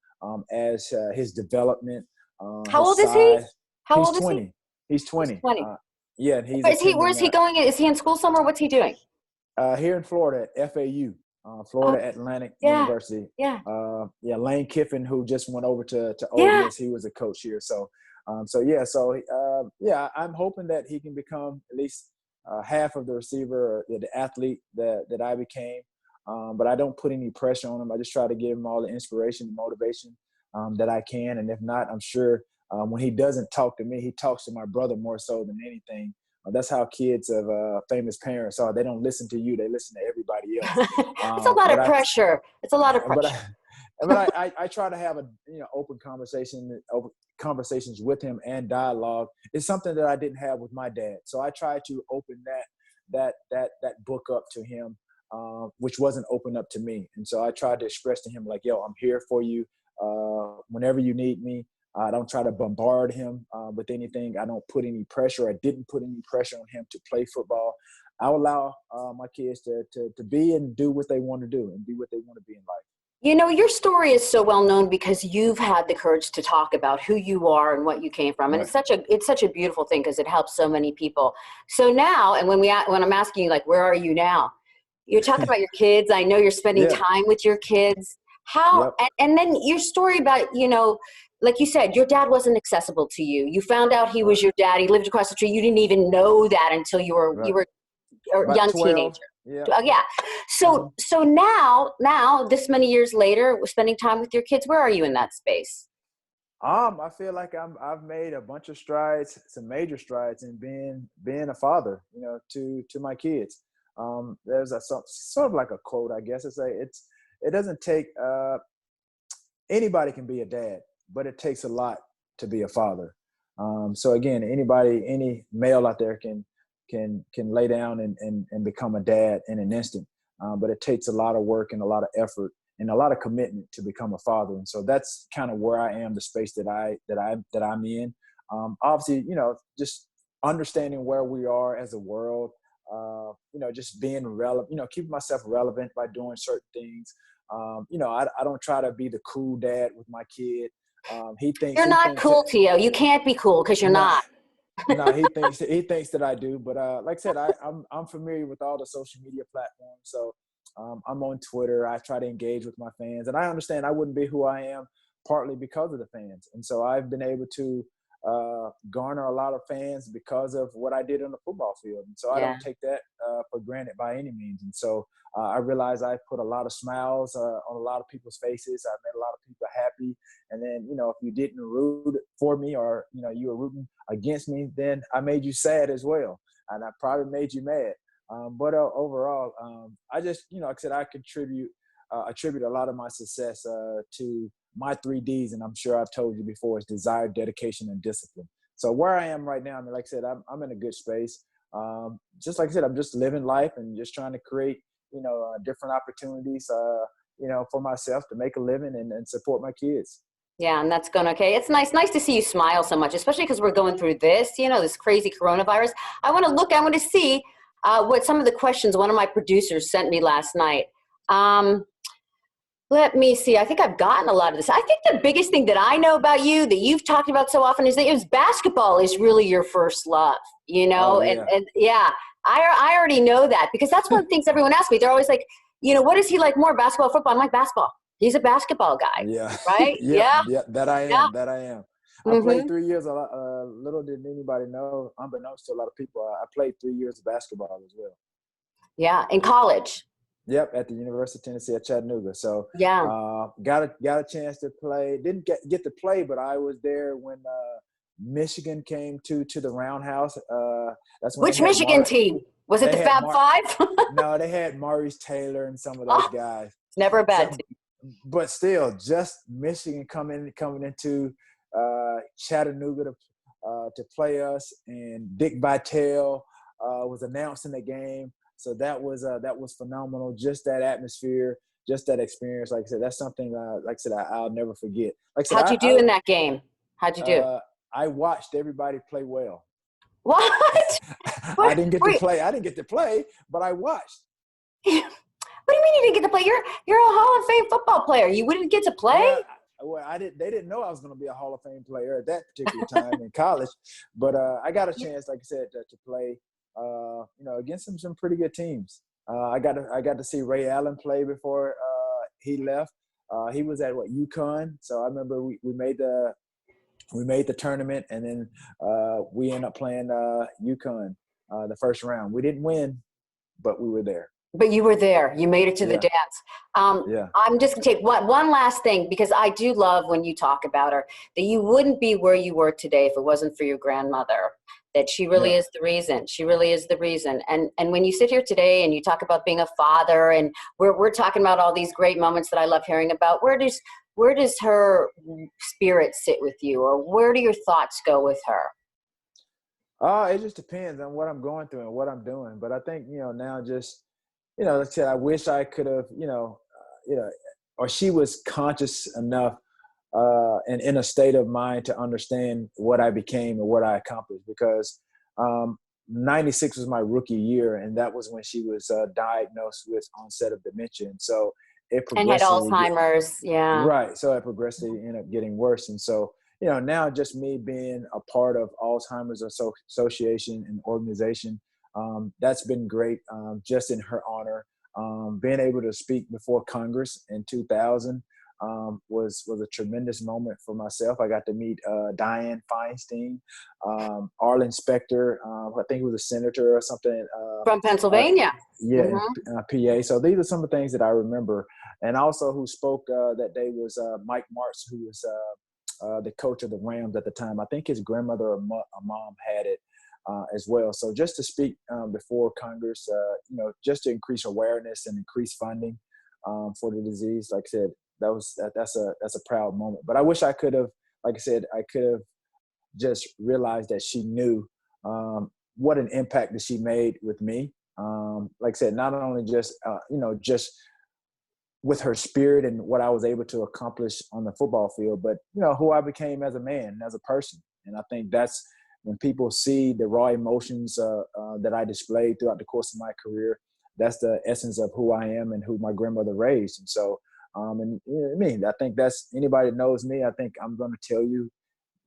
as his development. How His old is he? size. How He's old is he? 20. He's 20. 20. Yeah, and he's Where attending is he going? Is he in school somewhere? What's he doing? here in Florida at FAU, Oh, Florida Atlantic yeah. University. Yeah. Lane Kiffin, who just went over to Ole Yeah. Miss, he was a coach here. So I'm hoping that he can become at least half of the receiver or the athlete that I became. But I don't put any pressure on him. I just try to give him all the inspiration and motivation that I can. And if not, I'm sure when he doesn't talk to me, he talks to my brother more so than anything. That's how kids of famous parents are. They don't listen to you; they listen to everybody else. It's a lot of pressure. It's a lot of But pressure. I try to have open conversations with him and dialogue. It's something that I didn't have with my dad, so I try to open that book up to him, which wasn't open up to me. And so I tried to express to him like, "Yo, I'm here for you whenever you need me." I don't try to bombard him with anything. I don't put any pressure. I didn't put any pressure on him to play football. I allow my kids to be and do what they want to do and be what they want to be in life. Your story is so well known because you've had the courage to talk about who you are and what you came from. And Right. it's such a beautiful thing because it helps so many people. So now, and when I'm asking you, like, where are you now? You're talking about your kids. I know you're spending Yeah. time with your kids. How, Yep. and then your story about, like you said, your dad wasn't accessible to you. You found out he was Right. your dad. He lived across the street. You didn't even know that until you were Right. a About young 12. teenager. Yeah. Yeah. Mhm. So now this many years later, we're spending time with your kids. Where are you in that space? I feel like I've made a bunch of strides, some major strides in being a father, to my kids. There's sort of like a quote, I guess. It doesn't take anybody can be a dad, but it takes a lot to be a father. So again, any male out there can lay down and become a dad in an instant. But it takes a lot of work and a lot of effort and a lot of commitment to become a father. And so that's kind of where I am, the space that I'm in. Obviously, just understanding where we are as a world, just being relevant, keeping myself relevant by doing certain things. I don't try to be the cool dad with my kid. You're He not thinks that cool, Tio. You can't be cool because you're nah, not. no, he thinks that I do. But like I said, I'm familiar with all the social media platforms. So I'm on Twitter. I try to engage with my fans, and I understand I wouldn't be who I am partly because of the fans. And so I've been able to garner a lot of fans because of what I did on the football field. And so I Yeah. don't take that for granted by any means. And so I realize I put a lot of smiles on a lot of people's faces. I made a lot of people happy. And then, if you didn't root for me or, you were rooting against me, then I made you sad as well. And I probably made you mad. But overall, I just, like I said, I attribute a lot of my success to my 3Ds. And I'm sure I've told you before, is desire, dedication, and discipline. So where I am right now, I mean, like I said, I'm in a good space. Just like I said, I'm just living life and just trying to create, different opportunities, for myself to make a living and support my kids. Yeah, and that's going okay. It's nice to see you smile so much, especially because we're going through this, this crazy coronavirus. I want to see what some of the questions one of my producers sent me last night. Let me see. I think I've gotten a lot of this. I think the biggest thing that I know about you that you've talked about so often is that basketball is really your first love, Oh yeah. and yeah, I already know that because that's one of the things everyone asks me. They're always like, what does he like more, basketball or football? I'm like, basketball. He's a basketball guy, Yeah. right? Yep. Yeah. Yeah. That I Yeah. am. That I am. I played Mm-hmm. 3 years. Little did anybody know, unbeknownst to a lot of people, I played 3 years of basketball as well. Yeah. In college. Yep, at the University of Tennessee at Chattanooga. So Yeah. got a chance to play. Didn't get to play, but I was there when Michigan came to the Roundhouse. That's when Which Michigan team? Was it the They had Fab Five? No, they had Maurice Taylor and some of those Oh, guys. it's never a bad So, team. but still, just Michigan coming into Chattanooga to play us, and Dick Vitale, was announcing the game. So that was phenomenal. Just that atmosphere, just that experience. Like I said, that's something, like I said, I'll never forget. Like I said, How'd you do in that game? How'd you do? I watched everybody play well. What? I didn't get to play. I didn't get to play, but I watched. What do you mean you didn't get to play? You're a Hall of Fame football player. You wouldn't get to play? Well, I didn't. They didn't know I was going to be a Hall of Fame player at that particular time in college. But I got a chance, like I said, to play. Against some pretty good teams. I got to see Ray Allen play before he left. He was at UConn. So I remember we made the tournament, and then we ended up playing UConn the first round. We didn't win, but we were there. But you were there. You made it to the dance. I'm just going to take one last thing, because I do love when you talk about her, that you wouldn't be where you were today if it wasn't for your grandmother, that she really is the reason. She really is the reason. And when you sit here today and you talk about being a father, and we're talking about all these great moments that I love hearing about, where does her spirit sit with you, or where do your thoughts go with her? It just depends on what I'm going through and what I'm doing. But I think, now just, like I said, I wish I could have, or she was conscious enough and in a state of mind to understand what I became and what I accomplished, because 96 was my rookie year, and that was when she was diagnosed with onset of dementia. And so it progressively— And had Alzheimer's, Right. So it progressively ended up getting worse. And so, now just me being a part of Alzheimer's Association and organization, that's been great, just in her honor. Being able to speak before Congress in 2000 was a tremendous moment for myself. I got to meet Dianne Feinstein, Arlen Specter, I think he was a senator or something. From Pennsylvania. PA. So these are some of the things that I remember. And also who spoke that day was Mike Martz, who was the coach of the Rams at the time. I think his grandmother or mom had it. As well. So just to speak before Congress, just to increase awareness and increase funding for the disease, like I said, that's a proud moment. But I wish I could have, like I said, just realized that she knew what an impact that she made with me. Like I said, not only just just with her spirit and what I was able to accomplish on the football field, but who I became as a man, as a person. And I think that's when people see the raw emotions that I displayed throughout the course of my career, that's the essence of who I am and who my grandmother raised. And so, I think that's— anybody that knows me, I think I'm going to tell you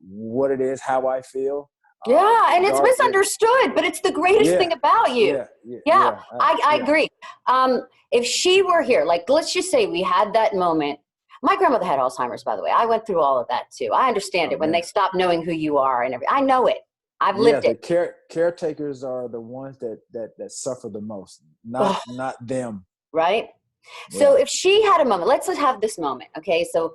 what it is, how I feel. Yeah, and it's misunderstood, but it's the greatest thing about you. I agree. If she were here, like, let's just say we had that moment. My grandmother had Alzheimer's, by the way. I went through all of that too. I understand it when they stop knowing who you are and everything. I know it. I've lived it. The caretakers are the ones that suffer the most, not them. Right? Yeah. So if she had a moment, let's have this moment, okay? So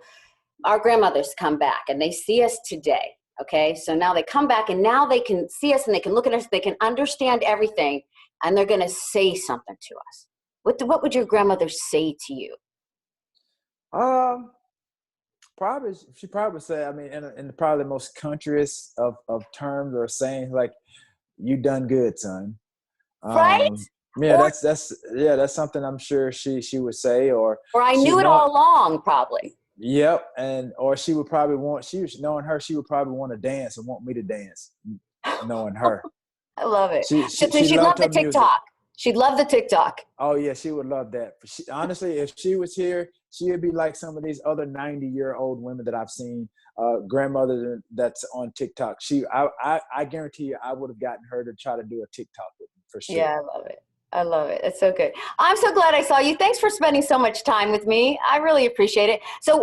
our grandmothers come back and they see us today, okay? So now they come back and now they can see us and they can look at us, they can understand everything, and they're going to say something to us. What would your grandmother say to you? She probably would say, I mean, in probably the most countryest of terms or sayings, like, "You done good, son." Right? Yeah, that's something I'm sure she would say, or I knew it all along, probably. Yep, or she would probably want— knowing her, she would probably want to dance and want me to dance, knowing her. I love it. She'd love the TikTok. She'd love the TikTok. Oh yeah, she would love that. Honestly, if she was here, she would be like some of these other 90-year-old women that I've seen, grandmothers that's on TikTok. I guarantee you, I would have gotten her to try to do a TikTok with me for sure. Yeah, I love it. I love it. It's so good. I'm so glad I saw you. Thanks for spending so much time with me. I really appreciate it. So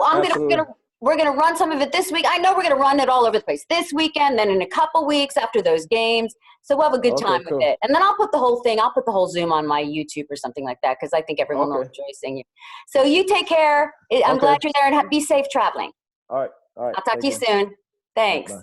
we're gonna run some of it this week. I know we're gonna run it all over the place this weekend, then in a couple weeks after those games. So we'll have a good time with it. And then I'll put the whole Zoom on my YouTube or something like that, because I think everyone will enjoy seeing you. So you take care. I'm glad you're there, and be safe traveling. All right. I'll talk to you soon. Thanks. Bye.